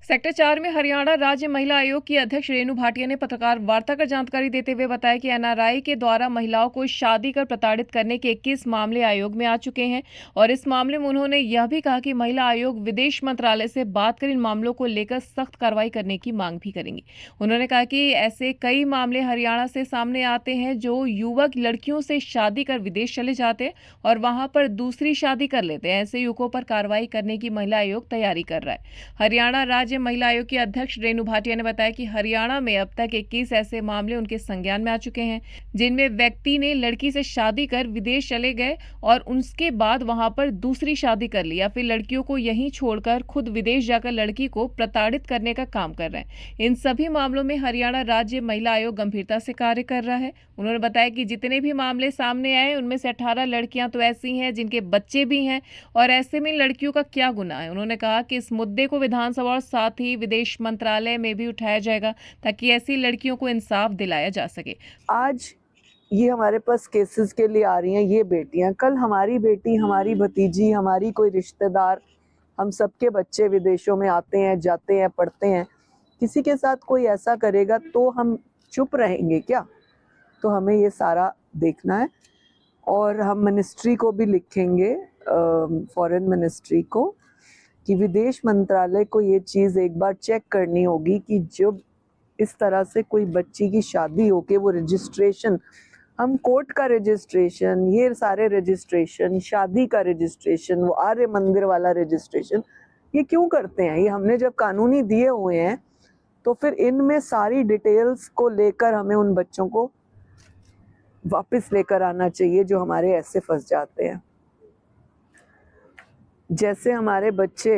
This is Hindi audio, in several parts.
सेक्टर 4 में हरियाणा राज्य महिला आयोग की अध्यक्ष रेणु भाटिया ने पत्रकार वार्ता कर जानकारी देते हुए बताया कि एनआरआई के द्वारा महिलाओं को शादी कर प्रताड़ित करने के 21 मामले आयोग में आ चुके हैं और इस मामले में उन्होंने यह भी कहा कि महिला आयोग विदेश मंत्रालय से बात कर इन मामलों को लेकर सख्त कार्रवाई करने की मांग भी करेंगी। उन्होंने कहा कि ऐसे कई मामले हरियाणा से सामने आते हैं जो युवक लड़कियों से शादी कर विदेश चले जाते हैं और वहां पर दूसरी शादी कर लेते हैं। ऐसे युवकों पर कार्रवाई करने की महिला आयोग तैयारी कर रहा है। हरियाणा राज्य महिला आयोग की अध्यक्ष रेणु भाटिया ने बताया कि हरियाणा में अब तक 21 ऐसे मामले उनके संज्ञान में आ चुके हैं जिनमें व्यक्ति ने लड़की से शादी कर विदेश चले गए और उसके बाद वहां पर दूसरी शादी कर ली या फिर लड़कियों को यहीं छोड़कर खुद विदेश जाकर लड़की को प्रताड़ित करने का काम कर रहे हैं। इन सभी मामलों में हरियाणा राज्य महिला आयोग गंभीरता से कार्य कर रहा है। उन्होंने बताया कि जितने भी मामले सामने आए उनमें से 18 लड़कियां तो ऐसी हैं जिनके बच्चे भी हैं और ऐसे में लड़कियों का क्या गुनाह है। उन्होंने कहा कि इस मुद्दे को विधानसभा और साथ ही विदेश मंत्रालय में भी उठाया जाएगा ताकि ऐसी लड़कियों को इंसाफ दिलाया जा सके। आज ये हमारे पास केसेस के लिए आ रही हैं ये बेटियां, कल हमारी बेटी, हमारी भतीजी, हमारी कोई रिश्तेदार, हम सबके बच्चे विदेशों में आते हैं, जाते हैं, पढ़ते हैं। किसी के साथ कोई ऐसा करेगा तो हम चुप रहेंगे क्या? तो हमें ये सारा देखना है और हम मिनिस्ट्री को भी लिखेंगे, फॉरेन मिनिस्ट्री को, कि विदेश मंत्रालय को ये चीज़ एक बार चेक करनी होगी कि जब इस तरह से कोई बच्ची की शादी हो के वो रजिस्ट्रेशन, हम कोर्ट का रजिस्ट्रेशन, ये सारे रजिस्ट्रेशन, शादी का रजिस्ट्रेशन, वो आर्य मंदिर वाला रजिस्ट्रेशन, ये क्यों करते हैं? ये हमने जब कानूनी दिए हुए हैं तो फिर इनमें सारी डिटेल्स को लेकर हमें उन बच्चों को वापस लेकर आना चाहिए जो हमारे ऐसे फंस जाते हैं। जैसे हमारे बच्चे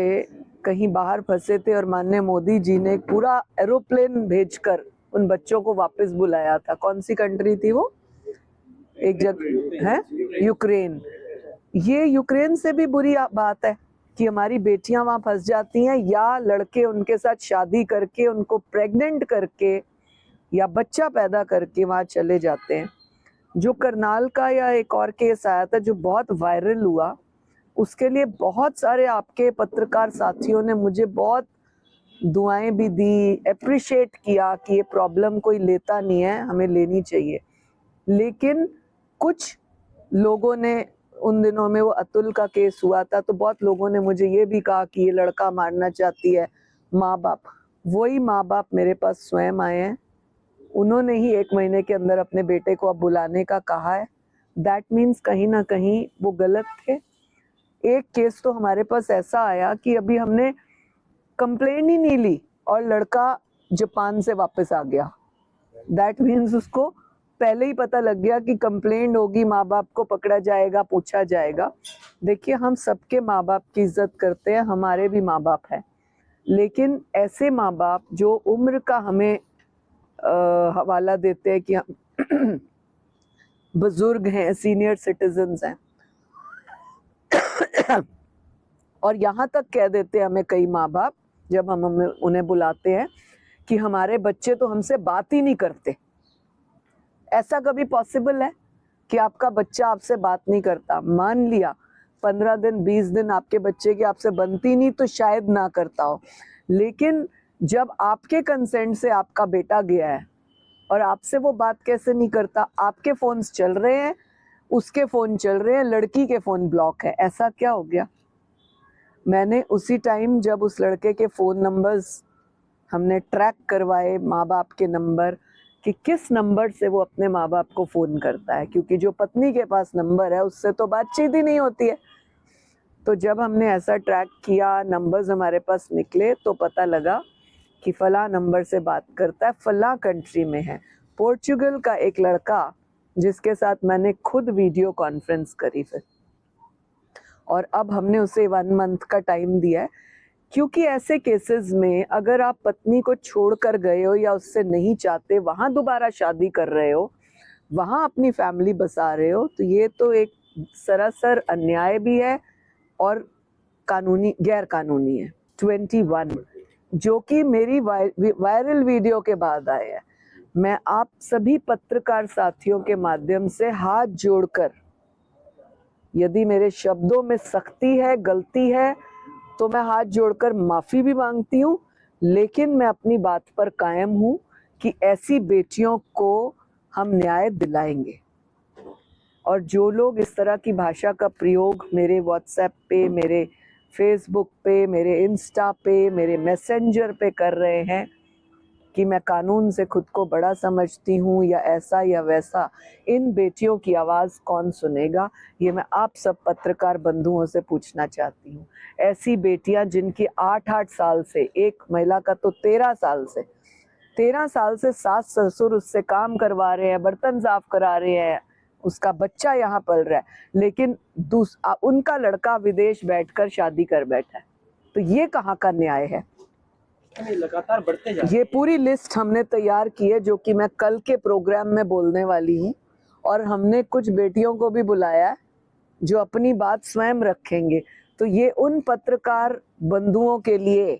कहीं बाहर फंसे थे और माननीय मोदी जी ने पूरा एरोप्लेन भेजकर उन बच्चों को वापस बुलाया था। कौन सी कंट्री थी वो? एक जगह है यूक्रेन। ये यूक्रेन से भी बुरी बात है कि हमारी बेटियां वहां फंस जाती हैं या लड़के उनके साथ शादी करके उनको प्रेग्नेंट करके या बच्चा पैदा करके वहां चले जाते हैं। जो करनाल का या एक और केस आया था जो बहुत वायरल हुआ, उसके लिए बहुत सारे आपके पत्रकार साथियों ने मुझे बहुत दुआएं भी दी, अप्रिशिएट किया कि ये प्रॉब्लम कोई लेता नहीं है, हमें लेनी चाहिए। लेकिन कुछ लोगों ने, उन दिनों में वो अतुल का केस हुआ था तो बहुत लोगों ने मुझे ये भी कहा कि ये लड़का मारना चाहती है माँ बाप। वही माँ बाप मेरे पास स्वयं आए हैं, उन्होंने ही 1 महीने के अंदर अपने बेटे को अब बुलाने का कहा है। दैट मीन्स कहीं ना कहीं वो गलत थे। एक केस तो हमारे पास ऐसा आया कि अभी हमने कंप्लेन ही नहीं ली और लड़का जापान से वापस आ गया। दैट मीन्स उसको पहले ही पता लग गया कि कंप्लेंट होगी, माँ बाप को पकड़ा जाएगा, पूछा जाएगा। देखिए, हम सबके माँ बाप की इज्जत करते हैं, हमारे भी माँ बाप हैं, लेकिन ऐसे माँ बाप जो उम्र का हमें हवाला देते हैं कि हम बुजुर्ग हैं, सीनियर सिटीजन्स हैं, और यहाँ तक कह देते हैं हमें कई माँ बाप जब हम उन्हें बुलाते हैं कि हमारे बच्चे तो हमसे बात ही नहीं करते। ऐसा कभी पॉसिबल है कि आपका बच्चा आपसे बात नहीं करता? मान लिया 15 दिन 20 दिन आपके बच्चे की आपसे बनती नहीं तो शायद ना करता हो, लेकिन जब आपके कंसेंट से आपका बेटा गया है और आपसे वो बात कैसे नहीं करता? आपके फोन्स चल रहे हैं, उसके फोन चल रहे हैं, लड़की के फोन ब्लॉक है। ऐसा क्या हो गया? मैंने उसी टाइम जब उस लड़के के फ़ोन नंबर्स हमने ट्रैक करवाए, माँ बाप के नंबर, कि किस नंबर से वो अपने माँ बाप को फ़ोन करता है, क्योंकि जो पत्नी के पास नंबर है उससे तो बातचीत ही नहीं होती है। तो जब हमने ऐसा ट्रैक किया, नंबर्स हमारे पास निकले, तो पता लगा कि फ़लाँ नंबर से बात करता है, फ़लाँ कंट्री में है। पोर्चुगल का एक लड़का जिसके साथ मैंने खुद वीडियो कॉन्फ्रेंस करी फिर, और अब हमने उसे 1 मंथ का टाइम दिया है, क्योंकि ऐसे केसेस में अगर आप पत्नी को छोड़कर गए हो या उससे नहीं चाहते, वहाँ दोबारा शादी कर रहे हो, वहाँ अपनी फैमिली बसा रहे हो, तो ये तो एक सरासर अन्याय भी है और कानूनी गैर कानूनी है। 21 जो कि मेरी वायरल वीडियो के बाद आए हैं। मैं आप सभी पत्रकार साथियों के माध्यम से हाथ जोड़कर, यदि मेरे शब्दों में सख्ती है, गलती है, तो मैं हाथ जोड़कर माफ़ी भी मांगती हूँ। लेकिन मैं अपनी बात पर कायम हूँ कि ऐसी बेटियों को हम न्याय दिलाएंगे। और जो लोग इस तरह की भाषा का प्रयोग मेरे व्हाट्सएप पे, मेरे फेसबुक पे, मेरे इंस्टा पे, मेरे मैसेंजर पे कर रहे हैं कि मैं कानून से खुद को बड़ा समझती हूँ या ऐसा या वैसा, इन बेटियों की आवाज़ कौन सुनेगा? ये मैं आप सब पत्रकार बंधुओं से पूछना चाहती हूँ। ऐसी बेटियाँ जिनकी 8-8 साल से, एक महिला का तो 13 साल से सास ससुर उससे काम करवा रहे हैं, बर्तन साफ करा रहे हैं, उसका बच्चा यहाँ पल रहा है, लेकिन उनका लड़का विदेश बैठकर शादी कर बैठा है। तो ये कहाँ का न्याय है? लगातार बढ़ते जा रहे हैं। ये पूरी लिस्ट हमने तैयार की है, जो कि मैं कल के प्रोग्राम में बोलने वाली हूँ। और हमने कुछ बेटियों को भी बुलाया है जो अपनी बात स्वयं रखेंगे। तो ये उन पत्रकार बंधुओं के लिए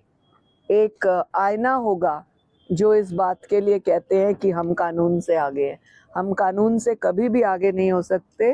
एक आईना होगा जो इस बात के लिए कहते हैं कि हम कानून से आगे हैं। हम कानून से कभी भी आगे नहीं हो सकते।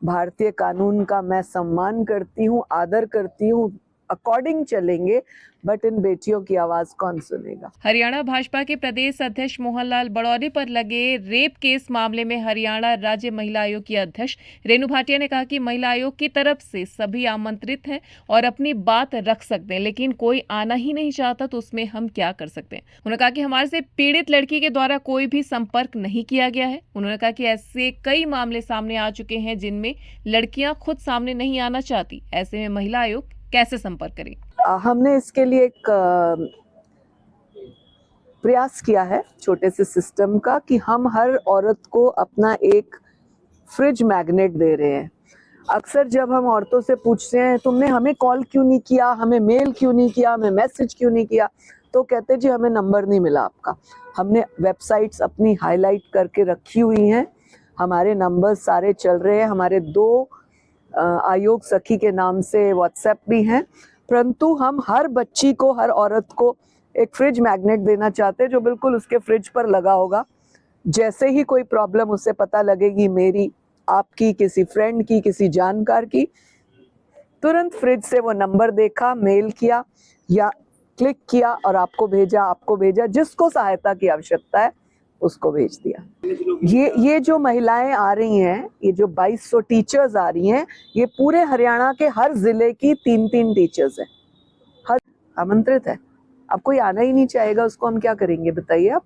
भारतीय कानून का मैं सम्मान करती हूँ, आदर करती हूँ, अकॉर्डिंग चलेंगे, बट इन बेटियों की आवाज कौन सुनेगा? हरियाणा भाजपा के प्रदेश अध्यक्ष मोहनलाल बड़ौरी पर लगे रेप केस मामले में हरियाणा राज्य महिला आयोग की अध्यक्ष रेणु भाटिया ने कहा कि महिला आयोग की तरफ से सभी आमंत्रित हैं और अपनी बात रख सकते हैं, लेकिन कोई आना ही नहीं चाहता तो उसमें हम क्या कर सकते हैं। उन्होंने कहा कि हमारे से पीड़ित लड़की के द्वारा कोई भी संपर्क नहीं किया गया है। उन्होंने कहा कि ऐसे कई मामले सामने आ चुके हैं जिनमें लड़कियां खुद सामने नहीं आना चाहती। ऐसे में महिला आयोग कैसे संपर्क करें? हमने इसके लिए एक प्रयास किया है छोटे से सिस्टम का कि हम हर औरत को अपना एक फ्रिज मैग्नेट दे रहे हैं। अक्सर जब हम औरतों से पूछते हैं तुमने हमें कॉल क्यों नहीं किया, हमें मेल क्यों नहीं किया, हमें मैसेज क्यों नहीं किया, तो कहते जी हमें नंबर नहीं मिला आपका। हमने वेबसाइट्स अपनी हाईलाइट करके रखी हुई हैं, हमारे नंबर सारे चल रहे हैं, हमारे 2 आयोग सखी के नाम से व्हाट्सएप भी हैं, परंतु हम हर बच्ची को, हर औरत को एक फ्रिज मैग्नेट देना चाहते हैं जो बिल्कुल उसके फ्रिज पर लगा होगा। जैसे ही कोई प्रॉब्लम उसे पता लगेगी, मेरी, आपकी, किसी फ्रेंड की, किसी जानकार की, तुरंत फ्रिज से वो नंबर देखा, मेल किया या क्लिक किया और आपको भेजा, जिसको सहायता की आवश्यकता है उसको भेज दिया। ये जो महिलाएं आ रही हैं, ये जो 2200 टीचर्स आ रही हैं, ये पूरे हरियाणा के हर जिले की 3-3 टीचर्स हैं, हर आमंत्रित है। अब कोई आना ही नहीं चाहेगा, उसको हम क्या करेंगे बताइए आप?